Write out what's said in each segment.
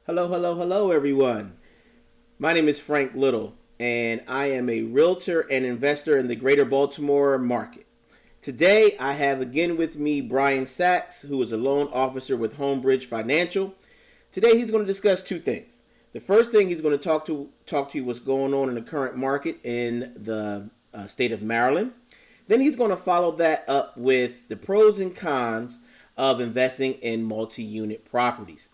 Hello, hello, hello, everyone. My name is Frank Little, and I am a realtor and investor in the greater Baltimore market. Today, I have again with me Brian Sachs, who is a loan officer with Homebridge Financial. Today, he's going to discuss two things. The first thing he's going to talk to you what's going on in the current market in the state of Maryland. Then he's going to follow that up with the pros and cons of investing in multi-unit properties.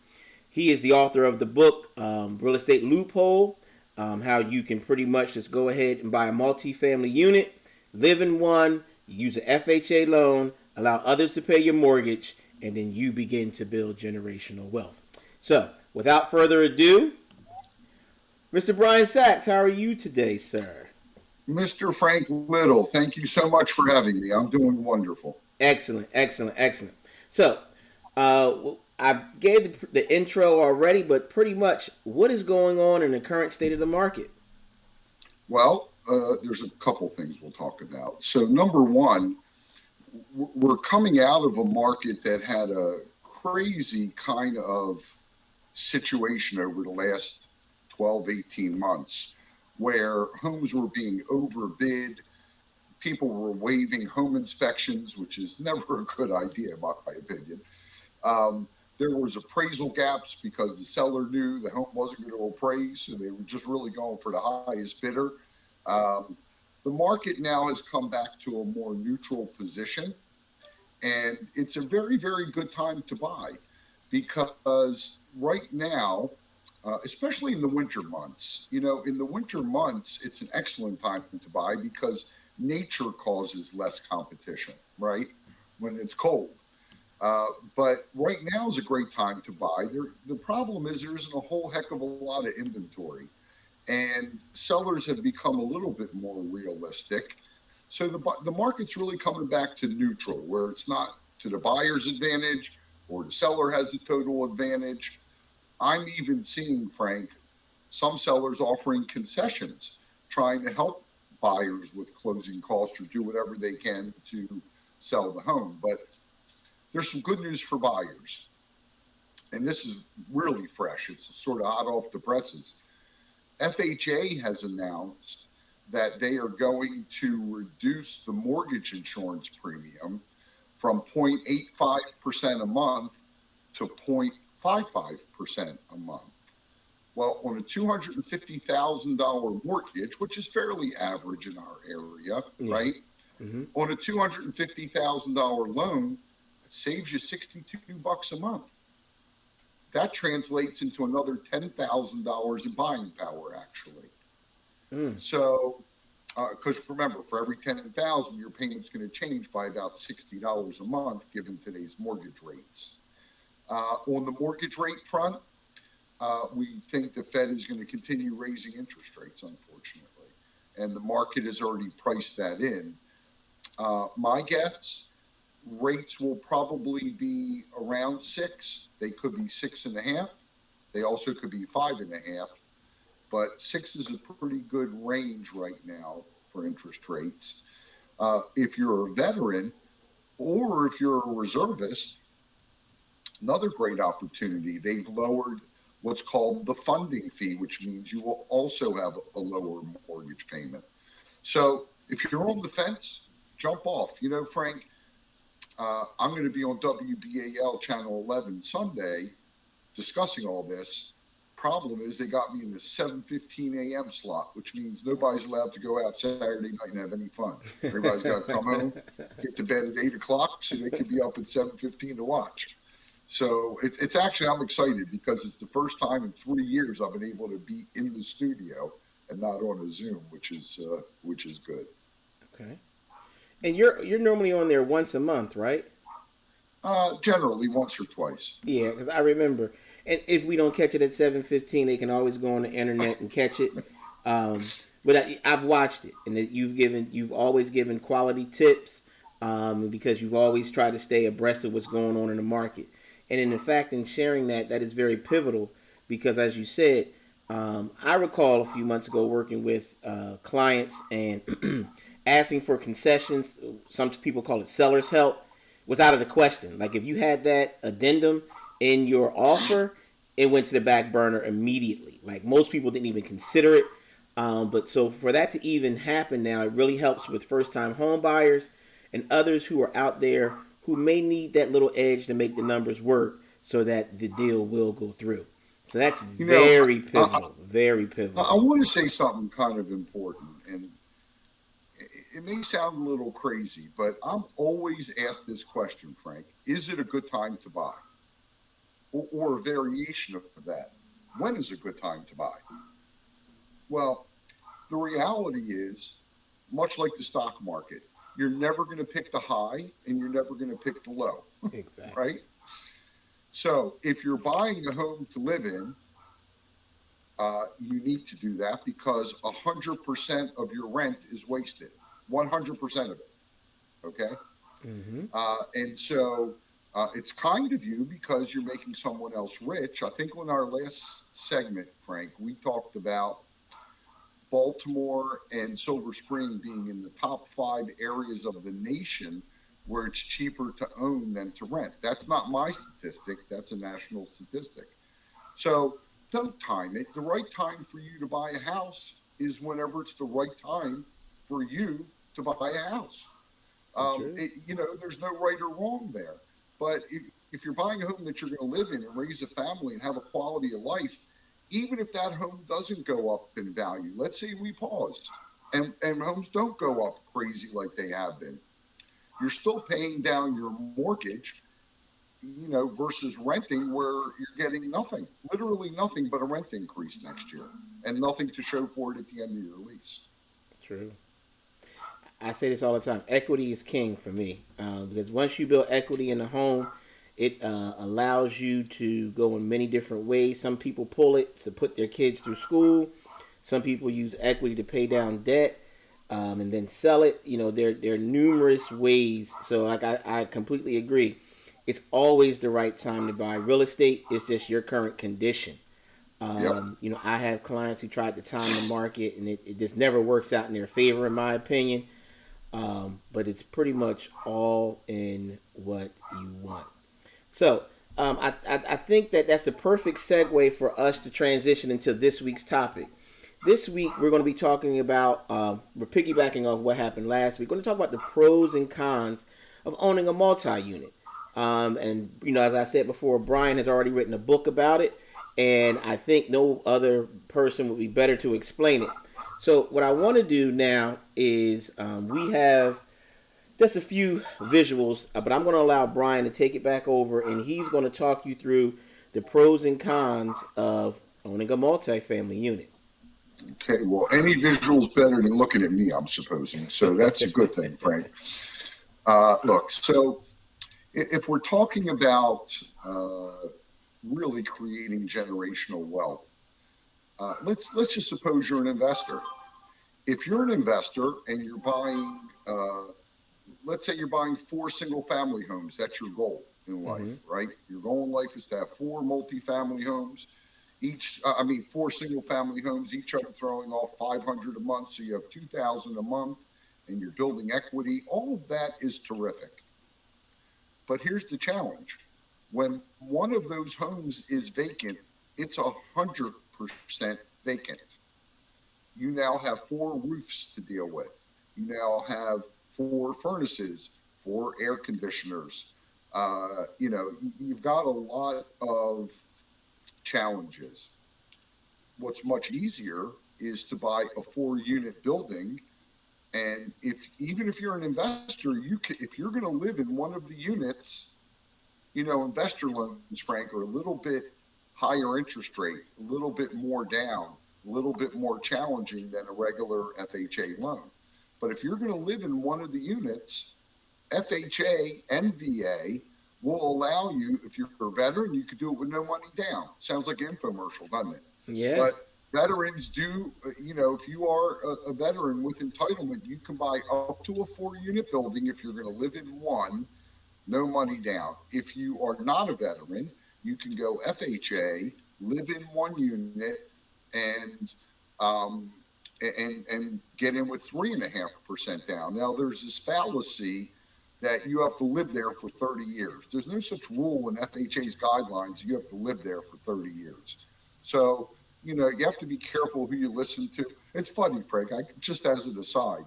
He is the author of the book Real Estate Loophole, how you can pretty much just go ahead and buy a multi-family unit, live in one, use an FHA loan, allow others to pay your mortgage, and then you begin to build generational wealth. So, without further ado, Mr. Brian Sachs, how are you today, sir? Mr. Frank Little, thank you so much for having me. I'm doing wonderful. Excellent, excellent, excellent. So, I gave the intro already, but pretty much what is going on in the current state of the market? Well, there's a couple things we'll talk about. So, number one, we're coming out of a market that had a crazy kind of situation over the last 12, 18 months where homes were being overbid. People were waiving home inspections, which is never a good idea, in my opinion. Um, there was appraisal gaps because the seller knew the home wasn't going to appraise, so they were just really going for the highest bidder. Um, the market now has come back to a more neutral position, and it's a very, very good time to buy because right now, especially in the winter months, in the winter months, it's an excellent time to buy because nature causes less competition, right? When it's cold. But right now is a great time to buy. The problem is there isn't a whole heck of a lot of inventory, and sellers have become a little bit more realistic. So the market's really coming back to neutral, where it's not to the buyer's advantage or the seller has the total advantage. I'm even seeing, Frank, some sellers offering concessions, trying to help buyers with closing costs or do whatever they can to sell the home. But there's some good news for buyers. And this is really fresh. It's sort of hot off the presses. FHA has announced that they are going to reduce the mortgage insurance premium from 0.85% a month to 0.55% a month. Well, on a $250,000 mortgage, which is fairly average in our area, Yeah. right? Mm-hmm. On a $250,000 loan, it saves you $62 a month. That translates into another $10,000 in buying power, actually. Mm. So, because remember, for every 10,000, your payment's going to change by about $60 a month, given today's mortgage rates. On the mortgage rate front, we think the Fed is going to continue raising interest rates, unfortunately, and the market has already priced that in. My guess, rates will probably be around six. They could be 6.5. They also could be 5.5. But six is a pretty good range right now for interest rates. If you're a veteran or if you're a reservist, another great opportunity. They've lowered what's called the funding fee, which means you will also have a lower mortgage payment. So if you're on the fence, jump off. Frank, I'm going to be on WBAL Channel 11 Sunday discussing all this. Problem is they got me in the 7:15 a.m. slot, which means nobody's allowed to go out Saturday night and have any fun. Everybody's got to come home, get to bed at 8 o'clock so they can be up at 7:15 to watch. So it's actually, I'm excited because it's the first time in 3 years I've been able to be in the studio and not on a Zoom, which is good. Okay. And you're normally on there once a month, right? Generally once or twice. Yeah, because I remember. And if we don't catch it at 7:15, they can always go on the internet and catch it. But I've watched it, and you've always given quality tips, because you've always tried to stay abreast of what's going on in the market. And in fact, in sharing that, that is very pivotal because, as you said, I recall a few months ago working with clients and asking for concessions. Some people call it seller's help. Was out of the question. Like if you had that addendum in your offer, it went to the back burner immediately. Like most people didn't even consider it. But so for that to even happen now, it really helps with first time home buyers and others who are out there who may need that little edge to make the numbers work so that the deal will go through. So that's You know, very I, pivotal, very I pivotal. want to say something kind of important, and it may sound a little crazy, but I'm always asked this question, Frank: is it a good time to buy, or a variation of that? When is a good time to buy? Well, the reality is, much like the stock market, you're never going to pick the high, and you're never going to pick the low, Exactly. right? So if you're buying a home to live in, you need to do that because 100% of your rent is wasted. 100% of it. Okay. Mm-hmm. And so it's kind of you because you're making someone else rich. I think on our last segment, Frank, we talked about Baltimore and Silver Spring being in the top 5 areas of the nation where it's cheaper to own than to rent. That's not my statistic, that's a national statistic. So don't time it. The right time for you to buy a house is whenever it's the right time for you to buy a house. That's true. There's no right or wrong there. But if you're buying a home that you're going to live in and raise a family and have a quality of life, even if that home doesn't go up in value, let's say we pause and homes don't go up crazy like they have been, you're still paying down your mortgage, versus renting where you're getting nothing, literally nothing but a rent increase next year and nothing to show for it at the end of your lease. True. I say this all the time. Equity is king for me because once you build equity in a home, it allows you to go in many different ways. Some people pull it to put their kids through school. Some people use equity to pay down debt and then sell it. There are numerous ways. So, like I completely agree. It's always the right time to buy real estate. It's just your current condition. Yep. I have clients who tried to time the market, and it just never works out in their favor, in my opinion. But it's pretty much all in what you want. So I think that that's a perfect segue for us to transition into this week's topic. This week we're going to be talking about we're piggybacking off what happened last week. We're going to talk about the pros and cons of owning a multi-unit. And as I said before, Brian has already written a book about it, and I think no other person would be better to explain it. So what I want to do now is we have just a few visuals, but I'm going to allow Brian to take it back over, and he's going to talk you through the pros and cons of owning a multifamily unit. Okay. Well, any visual's better than looking at me, I'm supposing. So that's a good thing, Frank. Look, so if we're talking about really creating generational wealth, let's just suppose you're an investor. If you're an investor and you're buying, let's say you're buying 4 single-family homes, that's your goal in life, Mm-hmm. right? Your goal in life is to have 4 multifamily homes, 4 single-family homes, each of them throwing off 500 a month, so you have 2,000 a month, and you're building equity. All of that is terrific. But here's the challenge: when one of those homes is vacant, it's 100% vacant. You now have 4 roofs to deal with. You now have 4 furnaces, 4 air conditioners. You've got a lot of challenges. What's much easier is to buy a 4 unit building. And even if you're an investor, if you're going to live in one of the units, investor loans, Frank, are a little bit higher interest rate, a little bit more down, a little bit more challenging than a regular FHA loan. But if you're going to live in one of the units, FHA and VA will allow you, if you're a veteran, you could do it with no money down. Sounds like an infomercial, doesn't it? Yeah. But veterans do, if you are a veteran with entitlement, you can buy up to a 4 unit building if you're going to live in one, no money down. If you are not a veteran, you can go FHA, live in 1 unit, and um, and get in with 3.5% down. Now, there's this fallacy that you have to live there for 30 years. There's no such rule in FHA's guidelines. You have to live there for 30 years. So, you have to be careful who you listen to. It's funny, Frank, just as an aside,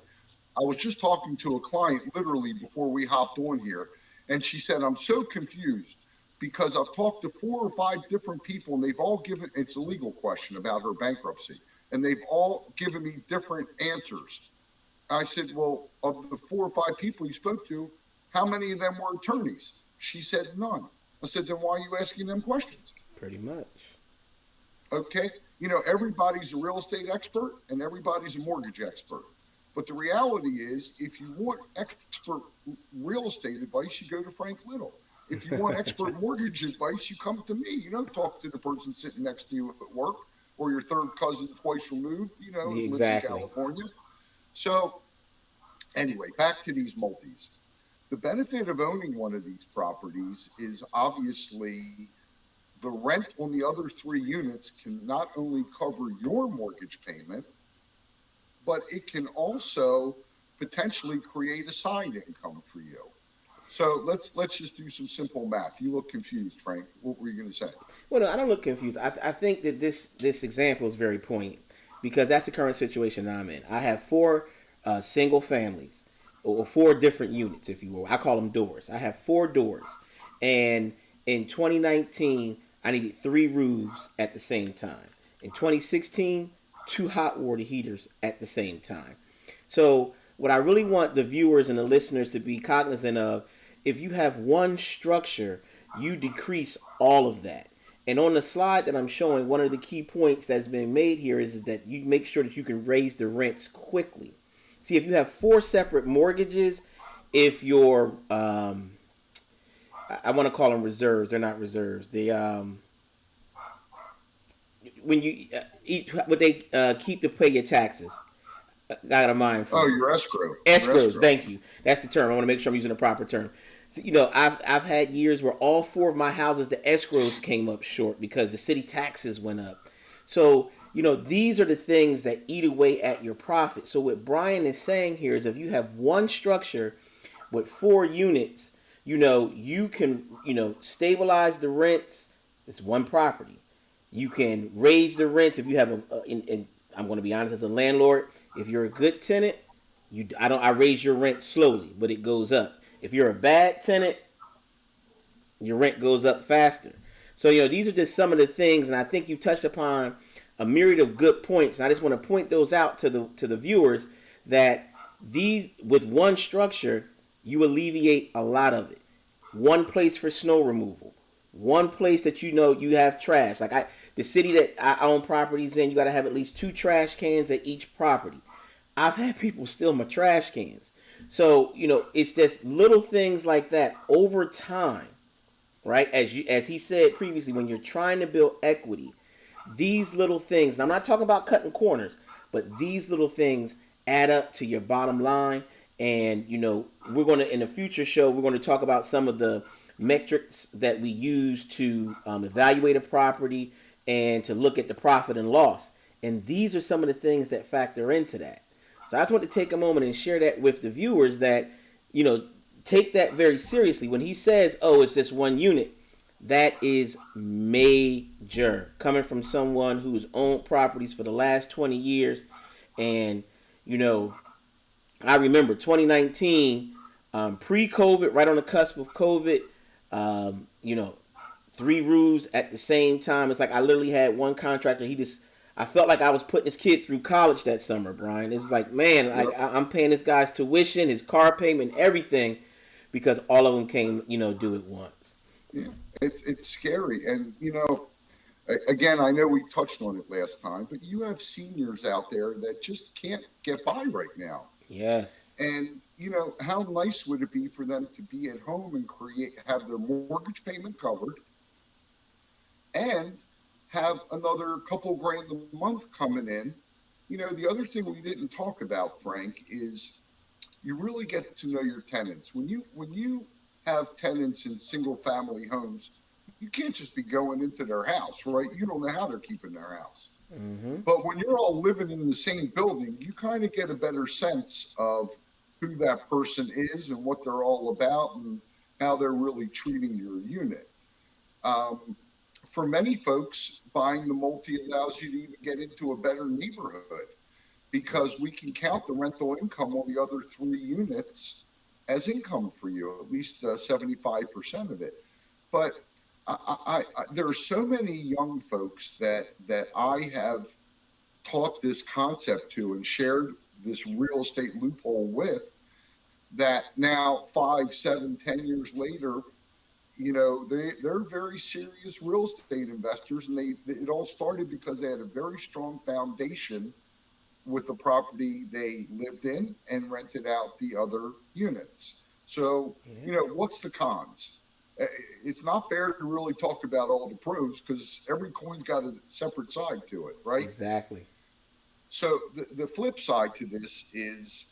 I was just talking to a client literally before we hopped on here, and she said, I'm so confused because I've talked to 4 or 5 different people, and they've all given, it's a legal question about her bankruptcy, and they've all given me different answers. I said, well, of the 4 or 5 people you spoke to, how many of them were attorneys? She said, none. I said, then why are you asking them questions? Pretty much. Okay. Everybody's a real estate expert and everybody's a mortgage expert. But the reality is, if you want expert real estate advice, you go to Frank Little. If you want expert mortgage advice, you come to me. You don't talk to the person sitting next to you at work or your third cousin twice removed, lives in California. So anyway, back to these multis. The benefit of owning one of these properties is obviously the rent on the other 3 units can not only cover your mortgage payment, but it can also potentially create a side income for you. So let's just do some simple math. You look confused, Frank. What were you going to say? Well, no, I don't look confused. I think that this example is very poignant because that's the current situation I'm in. I have 4 single families or 4 different units, if you will. I call them doors. I have 4 doors, and in 2019, I needed 3 roofs at the same time. In 2016, 2 hot water heaters at the same time. So what I really want the viewers and the listeners to be cognizant of, if you have one structure, you decrease all of that. And on the slide that I'm showing, one of the key points that's been made here is that you make sure that you can raise the rents quickly. See, if you have 4 separate mortgages, if your I want to call them reserves, they're not reserves. They when you what they keep to pay your taxes. Got a mind for your escrow. Escrows, thank you. That's the term. I want to make sure I'm using the proper term. So, I've had years where all 4 of my houses, the escrows came up short because the city taxes went up. So, these are the things that eat away at your profit. So what Brian is saying here is if you have one structure with 4 units, you can, stabilize the rents. It's one property. You can raise the rents if you have and I'm going to be honest, as a landlord, if you're a good tenant, I raise your rent slowly, but it goes up. If you're a bad tenant, your rent goes up faster. So, these are just some of the things, and I think you touched upon a myriad of good points. And I just want to point those out to the viewers that these, with one structure, you alleviate a lot of it. One place for snow removal. One place that you have trash. Like the city that I own properties in, you got to have at least 2 trash cans at each property. I've had people steal my trash cans. So, it's just little things like that over time, right? As he said previously, when you're trying to build equity, these little things, and I'm not talking about cutting corners, but these little things add up to your bottom line. And, we're going to, in a future show, we're going to talk about some of the metrics that we use to evaluate a property and to look at the profit and loss. And these are some of the things that factor into that. So I just want to take a moment and share that with the viewers that, take that very seriously. When he says, oh, it's just one unit, that is major. Coming from someone who's owned properties for the last 20 years. And, I remember 2019, pre-COVID, right on the cusp of COVID, 3 roofs at the same time. It's like I literally had one contractor. I felt like I was putting his kid through college that summer, Brian. It's like, man, I'm paying this guy's tuition, his car payment, everything, because all of them came, do it once. Yeah, it's scary. And, again, I know we touched on it last time, but you have seniors out there that just can't get by right now. Yes. And, how nice would it be for them to be at home and have their mortgage payment covered and have another couple grand a month coming in? The other thing we didn't talk about, Frank, is you really get to know your tenants. When you have tenants in single family homes, you can't just be going into their house, right? You don't know how they're keeping their house. Mm-hmm. But when you're all living in the same building, you kind of get a better sense of who that person is and what they're all about and how they're really treating your unit. Um, for many folks, buying the multi allows you to even get into a better neighborhood because we can count the rental income on the other three units as income for you, at least 75% of it. But there are so many young folks that I have taught this concept to and shared this real estate loophole with that now 5, 7, 10 years later, they're very serious real estate investors, and it all started because they had a very strong foundation with the property they lived in and rented out the other units. So, what's the cons? It's not fair to really talk about all the pros because every coin's got a separate side to it, right? Exactly. So the flip side to this is,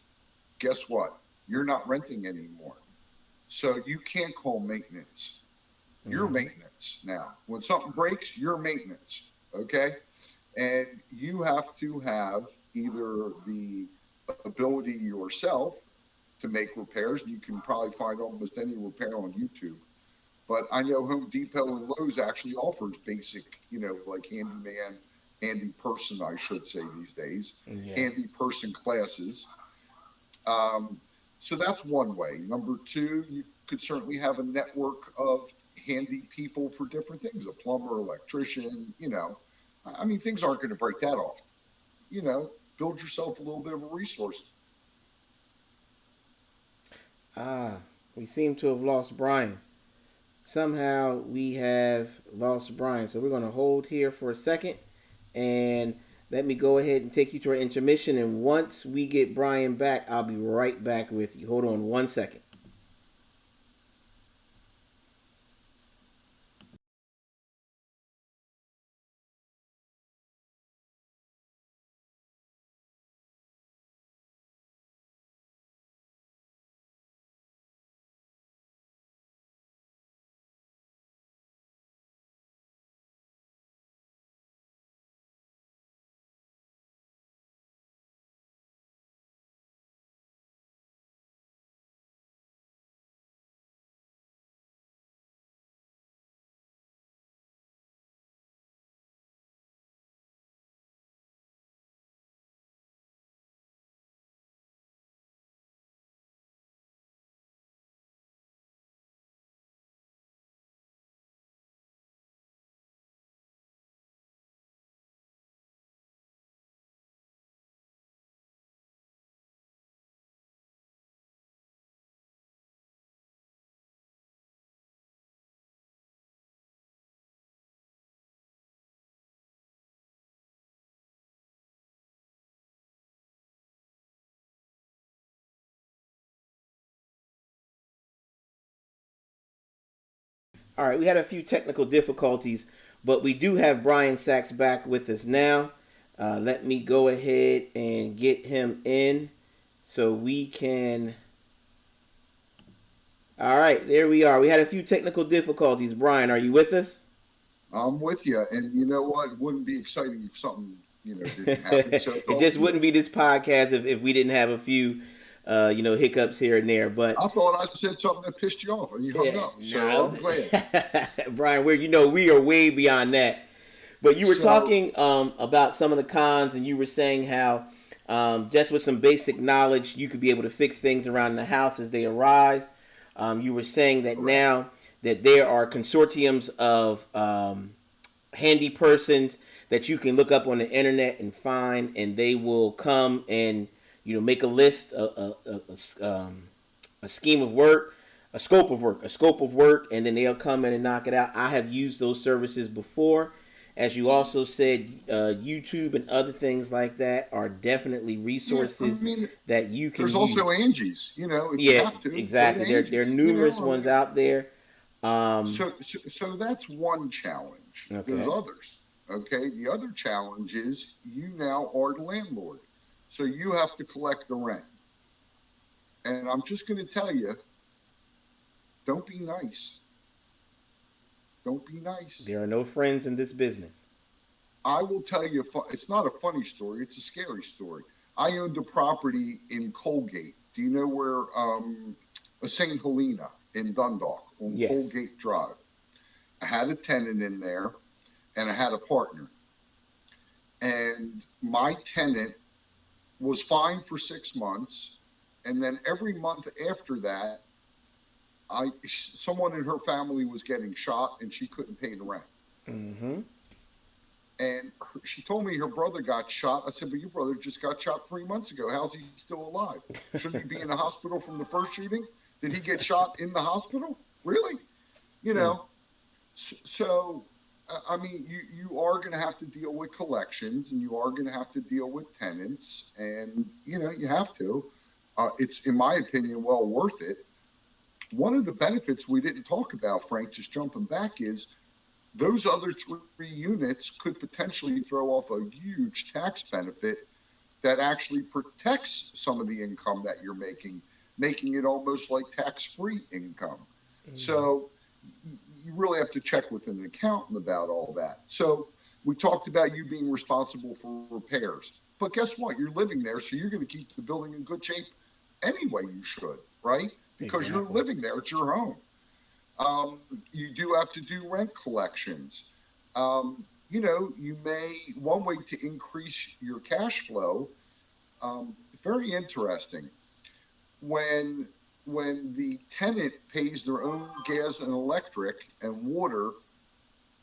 guess what? You're not renting anymore. So you can't call maintenance. You're maintenance now. When something breaks, you're maintenance. Okay. And you have to have either the ability yourself to make repairs. You can probably find almost any repair on YouTube. But I know Home Depot and Lowe's actually offers basic, like handyman, handy person, I should say these days, handy person classes. So that's one way. Number two, you could certainly have a network of handy people for different things, a plumber, electrician, I mean, things aren't going to break that off. Build yourself a little bit of a resource. We seem to have lost Brian. Somehow we have lost Brian. So we're going to hold here for a second and let me go ahead and take you to our intermission. And once we get Brian back, I'll be right back with you. Hold on 1 second. All right, we had a few technical difficulties, but we do have Brian Sachs back with us now. Let me go ahead and get him in so we can. All right, there we are. We had a few technical difficulties. Brian, are you with us? I'm with you. And you know what? It wouldn't be exciting if something, didn't happen. So it just wouldn't be this podcast if we didn't have a few, hiccups here and there. But I thought I said something that pissed you off and you hung up. So I'm glad. Brian, we are way beyond that. But you were talking about some of the cons, and you were saying how just with some basic knowledge, you could be able to fix things around the house as they arise. You were saying that now that there are consortiums of handy persons that you can look up on the internet and find, and they will come and make a list, a scheme of work, a scope of work, and then they'll come in and knock it out. I have used those services before. As you also said, YouTube and other things like that are definitely resources that you can use. There's also Angie's, if you have to. Exactly. There are numerous ones out there. So that's one challenge. Okay. There's others. Okay. The other challenge is you now are the landlord. So you have to collect the rent. And I'm just going to tell you, don't be nice. Don't be nice. There are no friends in this business. I will tell you, it's not a funny story. It's a scary story. I owned a property in Colgate Do you know where St. Helena in Dundalk on Yes. Colgate Drive? I had a tenant in there, and I had a partner. And my tenant was fine for 6 months, and then every month after that, someone in her family was getting shot, and she couldn't pay the rent. Mm-hmm. And she told me her brother got shot. I said, but your brother just got shot 3 months ago. How's he still alive? Shouldn't he be in the hospital from the first shooting? Did he get shot in the hospital? Really? You know, so I mean, you are going to have to deal with collections, and you are going to have to deal with tenants, and you have to. It's, in my opinion, well worth it. One of the benefits we didn't talk about, Frank, just jumping back, is those other 3 units could potentially throw off a huge tax benefit that actually protects some of the income that you're making it almost like tax-free income. Mm-hmm. So you really have to check with an accountant about all that. So we talked about you being responsible for repairs, but guess what? You're living there, so you're going to keep the building in good shape anyway. You should, right? Because You're living there. It's your home. You do have to do rent collections. You may, one way to increase your cash flow, very interesting, when the tenant pays their own gas and electric and water,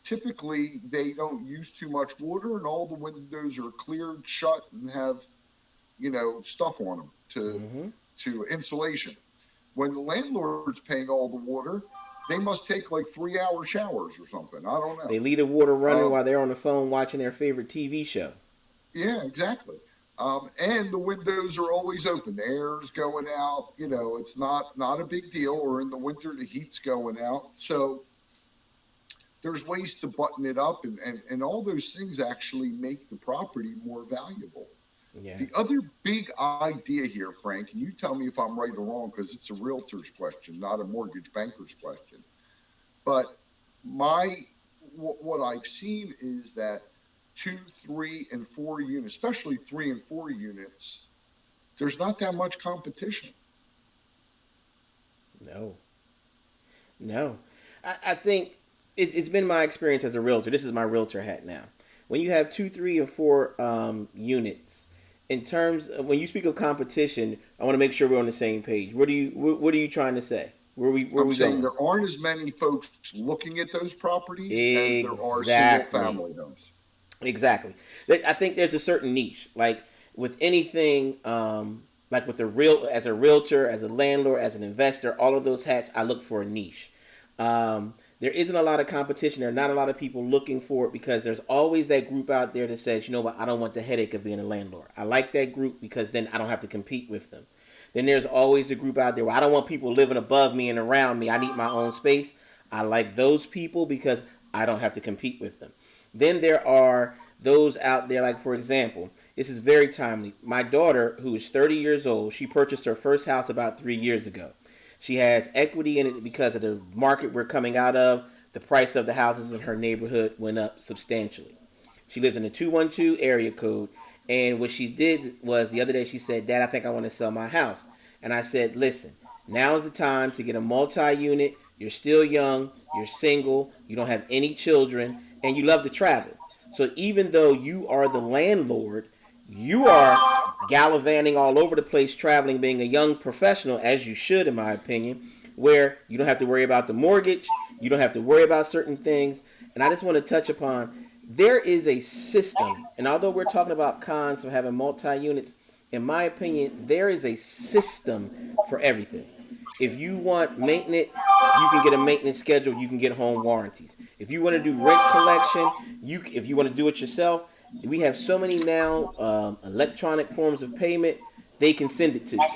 typically they don't use too much water, and all the windows are cleared shut and have, stuff on them to insulation. When the landlord's paying all the water, they must take like 3-hour showers or something. I don't know. They leave the water running while they're on the phone watching their favorite TV show. Yeah, exactly. And the windows are always open. The air's going out. It's not a big deal. Or in the winter, the heat's going out. So there's ways to button it up, and all those things actually make the property more valuable. Yeah. The other big idea here, Frank, and you tell me if I'm right or wrong, because it's a realtor's question, not a mortgage banker's question. But what I've seen is that 2, 3, and 4 units, especially 3 and 4 units, there's not that much competition. No. I think it's been my experience as a realtor. This is my realtor hat now. When you have 2, 3, or 4 units, in terms of, when you speak of competition, I want to make sure we're on the same page. What are you trying to say? I'm saying there aren't as many folks looking at those properties as there are single-family homes. Exactly. I think there's a certain niche, like with anything, like with as a realtor, as a landlord, as an investor, all of those hats, I look for a niche. There isn't a lot of competition. There are not a lot of people looking for it, because there's always that group out there that says, you know what, I don't want the headache of being a landlord. I like that group because then I don't have to compete with them. Then there's always a group out there where I don't want people living above me and around me. I need my own space. I like those people because I don't have to compete with them. Then there are those out there, like, for example, this is very timely. My daughter, who is 30 years old, she purchased her first house about 3 years ago. She has equity in it because of the market we're coming out of. The price of the houses in her neighborhood went up substantially. She lives in a 212 area code. And what she did was, the other day she said, Dad, I think I want to sell my house. And I said, listen, now's the time to get a multi-unit. You're still young. You're single. You don't have any children. And you love to travel. So even though you are the landlord, you are gallivanting all over the place, traveling, being a young professional, as you should, in my opinion, where you don't have to worry about the mortgage. You don't have to worry about certain things. And I just want to touch upon, there is a system. And although we're talking about cons of having multi-units, in my opinion, there is a system for everything. If you want maintenance, you can get a maintenance schedule. You can get home warranties. If you want to do rent collection, if you want to do it yourself, we have so many now electronic forms of payment, they can send it to you.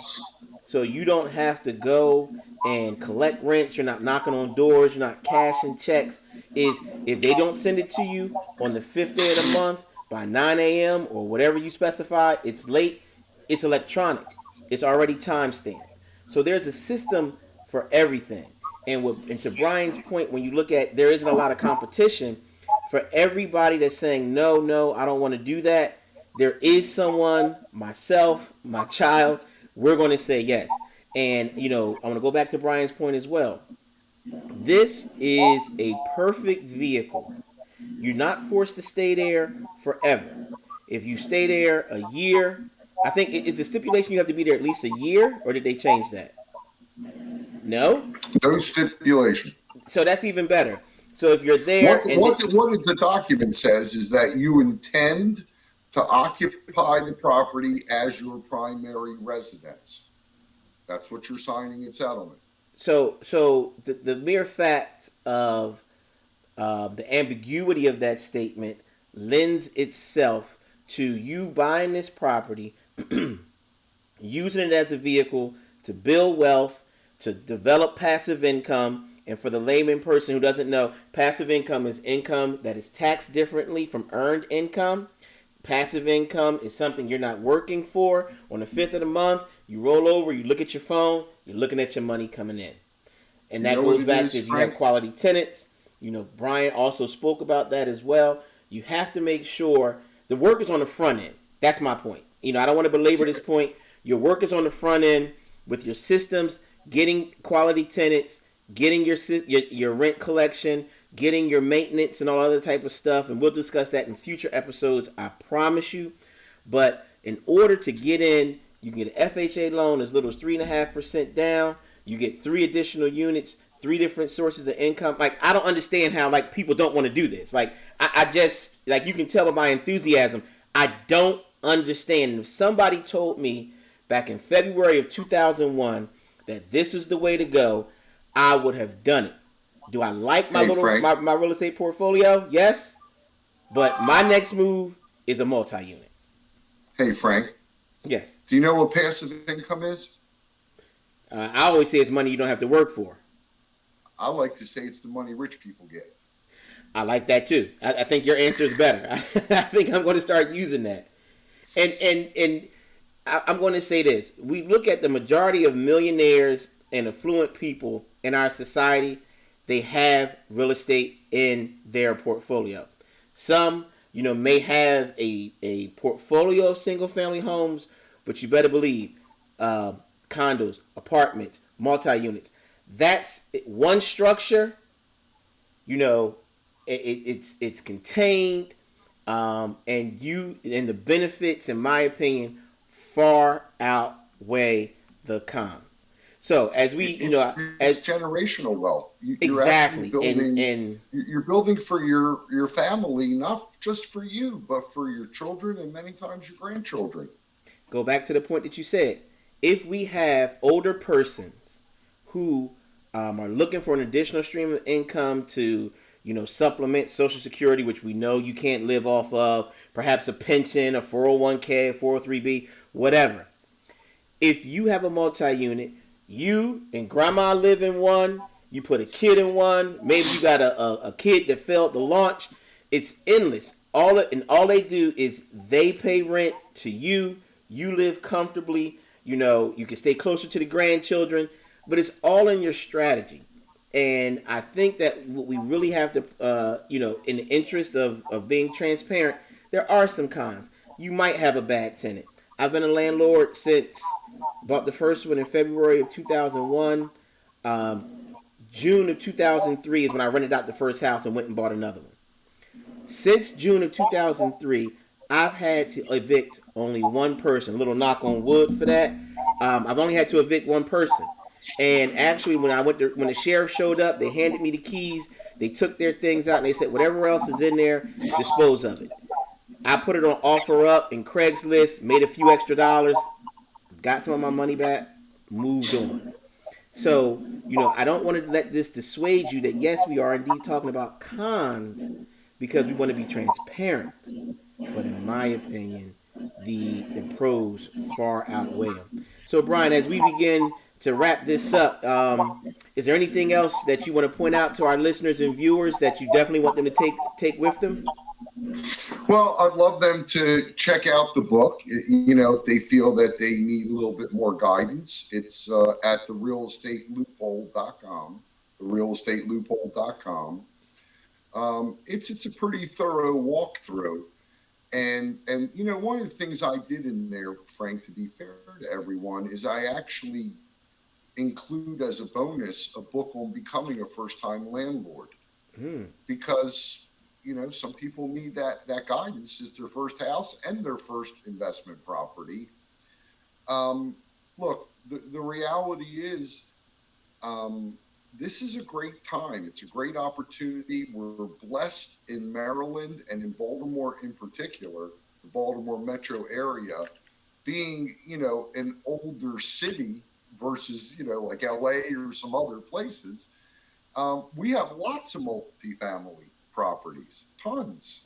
So you don't have to go and collect rent. You're not knocking on doors. You're not cashing checks. If they don't send it to you on the 5th day of the month by 9 a.m. or whatever you specify, it's late, it's electronic. It's already time-stamped. So there's a system for everything. And to Brian's point, when you look at, there isn't a lot of competition, for everybody that's saying, no, I don't want to do that, there is someone, myself, my child, we're going to say yes. And, I want to go back to Brian's point as well. This is a perfect vehicle. You're not forced to stay there forever. If you stay there a year, I think it's a stipulation you have to be there at least a year, or did they change that? No? No stipulation. So that's even better. So if you're there what the document says is that you intend to occupy the property as your primary residence. That's what you're signing in settlement. So the mere fact of the ambiguity of that statement lends itself to you buying this property, using it as a vehicle to build wealth, to develop passive income. And for the layman person who doesn't know, passive income is income that is taxed differently from earned income. Passive income is something you're not working for. On the 5th of the month, you roll over, you look at your phone, you're looking at your money coming in. And that goes back to if you have quality tenants. Brian also spoke about that as well. You have to make sure the work is on the front end. That's my point. I don't want to belabor this point. Your work is on the front end with your systems, getting quality tenants, getting your rent collection, getting your maintenance and all other type of stuff. And we'll discuss that in future episodes, I promise you. But in order to get in, you can get an FHA loan as little as 3.5% down. You get 3 additional units, 3 different sources of income. Like, I don't understand how, like, people don't want to do this. Like, I just, like, you can tell by my enthusiasm, I don't understand. And if somebody told me back in February of 2001 that this is the way to go, I would have done it. Do I like my my real estate portfolio? Yes. But my next move is a multi-unit. Hey, Frank. Yes. Do you know what passive income is? I always say it's money you don't have to work for. I like to say it's the money rich people get. I like that too. I think your answer is better. I think I'm going to start using that. And I'm going to say this. We look at the majority of millionaires and affluent people in our society, they have real estate in their portfolio. Some, may have a portfolio of single family homes, but you better believe condos, apartments, multi-units. That's one structure. It's contained, and the benefits, in my opinion, far outweigh the cons. So as we, it's generational wealth. Exactly, you're building for your family, not just for you, but for your children and many times your grandchildren. Go back to the point that you said. If we have older persons who are looking for an additional stream of income to, supplement Social Security, which we know you can't live off of, perhaps a pension, a 401k, a 403b, whatever. If you have a multi-unit, you and grandma live in one, you put a kid in one, maybe you got a kid that failed the launch, it's endless. All they do is they pay rent to you, you live comfortably, you can stay closer to the grandchildren, but it's all in your strategy. And I think that what we really have to, in the interest of being transparent, there are some cons. You might have a bad tenant. I've been a landlord since bought the first one in February of 2001. June of 2003 is when I rented out the first house and went and bought another one. Since June of 2003, I've had to evict only one person. A little knock on wood for that. I've only had to evict one person. And actually, when the sheriff showed up, they handed me the keys. They took their things out and they said, whatever else is in there, dispose of it. I put it on OfferUp and Craigslist, made a few extra dollars, got some of my money back, moved on. So, I don't want to let this dissuade you that yes, we are indeed talking about cons because we want to be transparent. But in my opinion, the pros far outweigh them. So, Brian, as we begin to wrap this up, is there anything else that you want to point out to our listeners and viewers that you definitely want them to take with them? Well, I'd love them to check out the book. If they feel that they need a little bit more guidance, it's at therealestateloophole.com. Therealestateloophole.com. It's a pretty thorough walkthrough, And you know, one of the things I did in there, Frank, to be fair to everyone, is I actually include as a bonus a book on becoming a first time landlord, Hmm. because you know some people need that guidance as their first house and their first investment property. um, Look, the reality is, um, this is a great time. It's a great opportunity. We're blessed in Maryland and in Baltimore in particular, the Baltimore metro area, being, you know, an older city versus, you know, like LA or some other places. We have lots of multifamily properties, tons.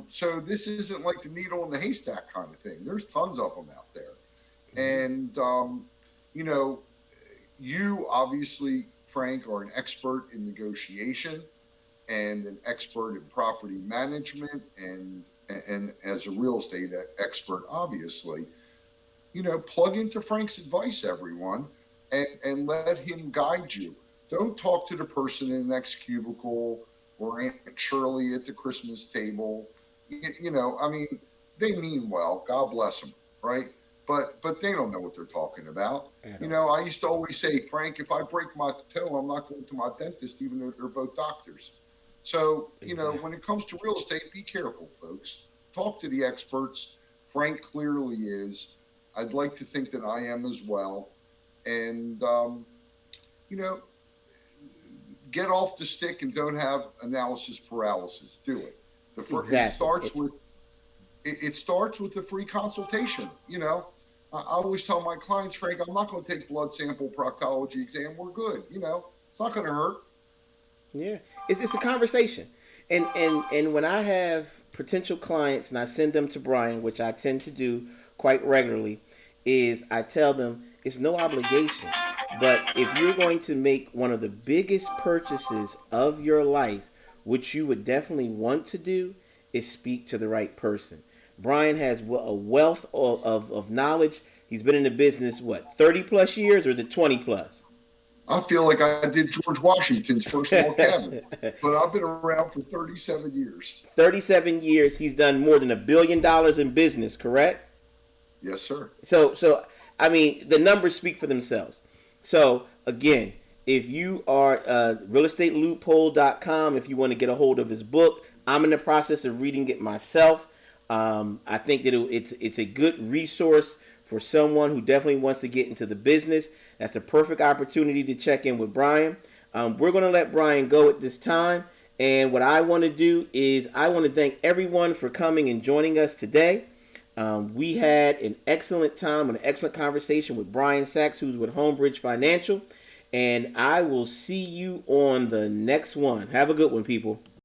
So this isn't like the needle in the haystack kind of thing. There's tons of them out there. And, you know, you obviously, Frank, are an expert in negotiation and an expert in property management, and as a real estate expert, obviously, you know, plug into Frank's advice, everyone, and let him guide you. Don't talk to the person in the next cubicle or Aunt Shirley at the Christmas table. You know, I mean, they mean well. God bless them, right? But they don't know what they're talking about. At You all. know, I used to always say, Frank, if I break my toe, I'm not going to my dentist, even though they're both doctors. So, you know, Exactly. when it comes to real estate, be careful, folks. Talk to the experts. Frank clearly is. I'd like to think that I am as well. And, you know, get off the stick and don't have analysis paralysis. Do it. It Exactly. starts with it starts with a free consultation. You know, I always tell my clients, Frank, I'm not going to take blood sample proctology exam. We're good. You know, it's not going to hurt. Yeah, it's a conversation, and when I have potential clients and I send them to Brian, which I tend to do quite regularly, is I tell them it's no obligation, but if you're going to make one of the biggest purchases of your life, which you would definitely want to do, is speak to the right person. Brian has a wealth of knowledge. He's been in the business what 30 plus years, or is it 20 plus? I feel like I did George Washington's first log cabin, but I've been around for 37 years. 37 years. He's done more than $1 billion in business, correct? Yes, sir. So I mean, the numbers speak for themselves. So again, if you are realestateloophole.com, if you want to get a hold of his book, I'm in the process of reading it myself. I think that it's a good resource for someone who definitely wants to get into the business. That's a perfect opportunity to check in with Brian. We're going to let Brian go at this time. And what I want to do is I want to thank everyone for coming and joining us today. We had an excellent time, an excellent conversation with Brian Sachs, who's with Homebridge Financial. And I will see you on the next one. Have a good one, people.